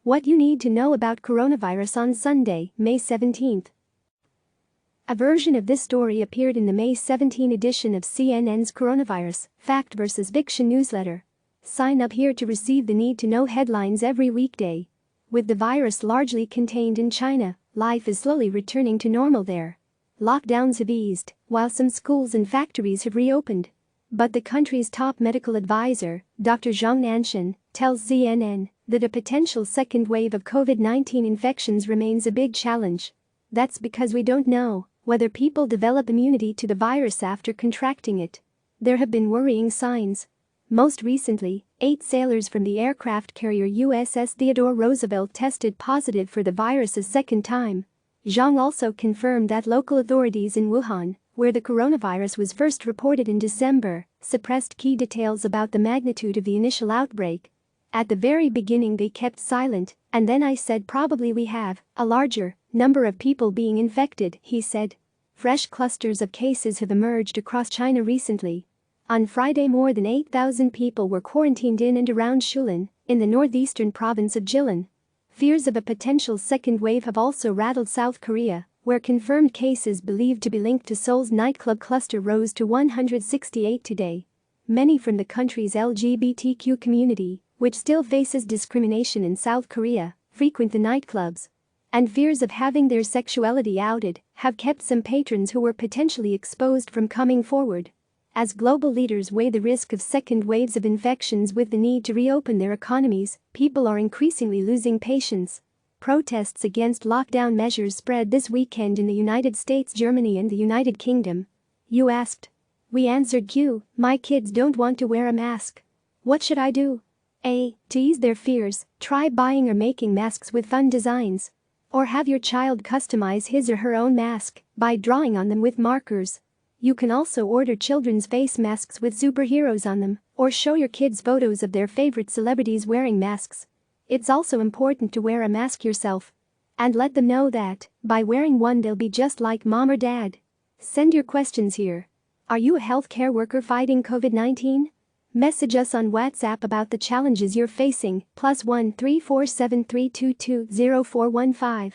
What you need to know about coronavirus on Sunday, May 17. A version of this story appeared in the May 17 edition of CNN's Coronavirus, Fact vs. Fiction newsletter. Sign up here to receive the need-to-know headlines every weekday. With the virus largely contained in China, life is slowly returning to normal there. Lockdowns have eased, while some schools and factories have reopened. But the country's top medical advisor, Dr. Zhong Nanshan, tells CNN that a potential second wave of COVID-19 infections remains a big challenge. That's because we don't know whether people develop immunity to the virus after contracting it. There have been worrying signs. Most recently, 8 sailors from the aircraft carrier USS Theodore Roosevelt tested positive for the virus a second time. Zhong also confirmed that local authorities in Wuhan, where the coronavirus was first reported in December, suppressed key details about the magnitude of the initial outbreak. At the very beginning they kept silent, and then I said probably we have a larger number of people being infected, he said. Fresh clusters of cases have emerged across China recently. On Friday, more than 8,000 people were quarantined in and around Shulin, in the northeastern province of Jilin. Fears of a potential second wave have also rattled South Korea, where confirmed cases believed to be linked to Seoul's nightclub cluster rose to 168 today. Many from the country's LGBTQ community, which still faces discrimination in South Korea, frequent the nightclubs. And fears of having their sexuality outed have kept some patrons who were potentially exposed from coming forward. As global leaders weigh the risk of second waves of infections with the need to reopen their economies, people are increasingly losing patience. Protests against lockdown measures spread this weekend in the United States, Germany, and the United Kingdom. You asked. We answered Q, my kids don't want to wear a mask. What should I do? A. To ease their fears, try buying or making masks with fun designs. Or have your child customize his or her own mask by drawing on them with markers. You can also order children's face masks with superheroes on them, or show your kids photos of their favorite celebrities wearing masks. It's also important to wear a mask yourself. And let them know that, by wearing one, they'll be just like mom or dad. Send your questions here. Are you a healthcare worker fighting COVID-19? Message us on WhatsApp about the challenges you're facing, +1 347 322 0415.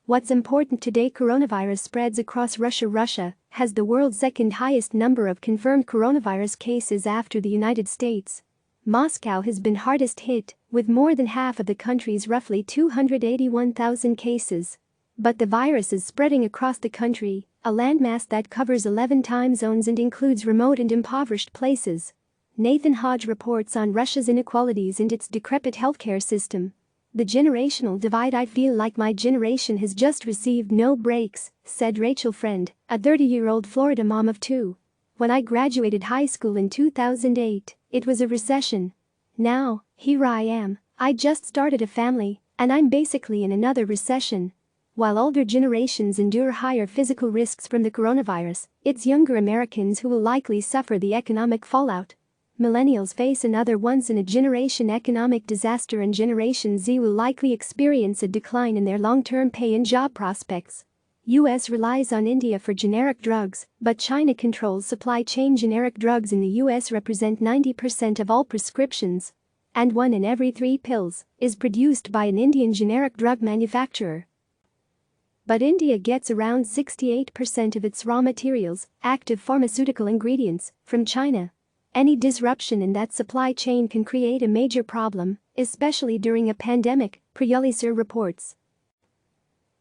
What's important today? Coronavirus spreads across Russia. Russia has the world's second highest number of confirmed coronavirus cases after the United States. Moscow has been hardest hit, with more than half of the country's roughly 281,000 cases. But the virus is spreading across the country, a landmass that covers 11 time zones and includes remote and impoverished places. Nathan Hodge reports on Russia's inequalities and its decrepit healthcare system. The generational divide. I feel like my generation has just received no breaks, said Rachel Friend, a 30-year-old Florida mom of 2. When I graduated high school in 2008, it was a recession. Now, here I am, I just started a family, and I'm basically in another recession. While older generations endure higher physical risks from the coronavirus, it's younger Americans who will likely suffer the economic fallout. Millennials face another once-in-a-generation economic disaster, and Generation Z will likely experience a decline in their long-term pay and job prospects. U.S. relies on India for generic drugs, but China controls supply chain. Generic drugs in the U.S. represent 90% of all prescriptions. And 1 in every 3 pills is produced by an Indian generic drug manufacturer. But India gets around 68% of its raw materials, active pharmaceutical ingredients, from China. Any disruption in that supply chain can create a major problem, especially during a pandemic, Priyalisar reports.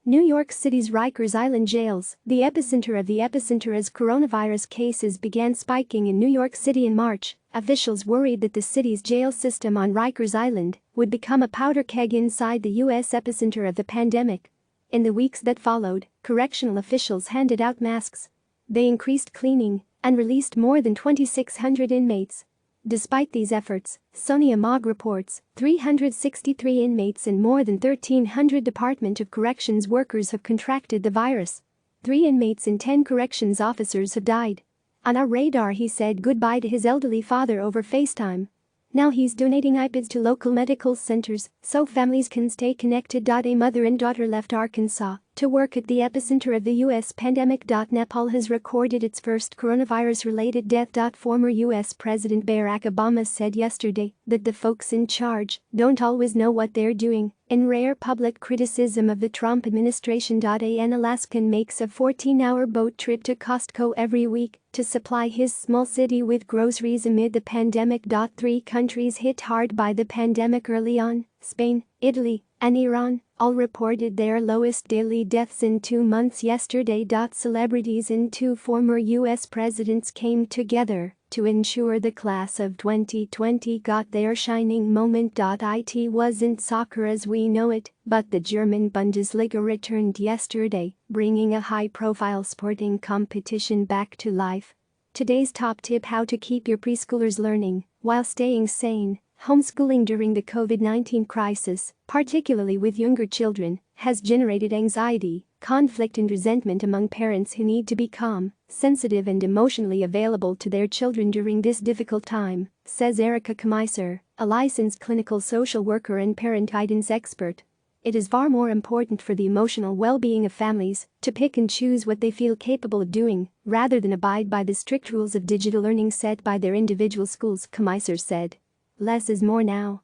New York City's Rikers Island jails, the epicenter of the epicenter as coronavirus cases began spiking in New York City in March. Officials worried that the city's jail system on Rikers Island would become a powder keg inside the U.S. epicenter of the pandemic. In the weeks that followed, correctional officials handed out masks. They increased cleaning and released more than 2,600 inmates. Despite these efforts, Sonia Mogg reports, 363 inmates and more than 1,300 Department of Corrections workers have contracted the virus. 3 inmates and 10 corrections officers have died. On our radar, he said goodbye to his elderly father over FaceTime. Now he's donating iPads to local medical centers so families can stay connected. A mother and daughter left Arkansas to work at the epicenter of the U.S. pandemic. Nepal has recorded its first coronavirus-related death. Former U.S. President Barack Obama said yesterday that the folks in charge don't always know what they're doing, in rare public criticism of the Trump administration. An Alaskan makes a 14-hour boat trip to Costco every week to supply his small city with groceries amid the pandemic. 3 countries hit hard by the pandemic early on, Spain, Italy, and Iran, all reported their lowest daily deaths in 2 months yesterday. Celebrities and 2 former U.S. presidents came together to ensure the class of 2020 got their shining moment. It wasn't soccer as we know it, but the German Bundesliga returned yesterday, bringing a high-profile sporting competition back to life. Today's top tip: how to keep your preschoolers learning while staying sane. Homeschooling during the COVID-19 crisis, particularly with younger children, has generated anxiety, conflict and resentment among parents who need to be calm, sensitive and emotionally available to their children during this difficult time, says Erica Kamiser, a licensed clinical social worker and parent guidance expert. It is far more important for the emotional well-being of families to pick and choose what they feel capable of doing, rather than abide by the strict rules of digital learning set by their individual schools, Kamiser said. Less is more now.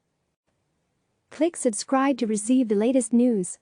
Click subscribe to receive the latest news.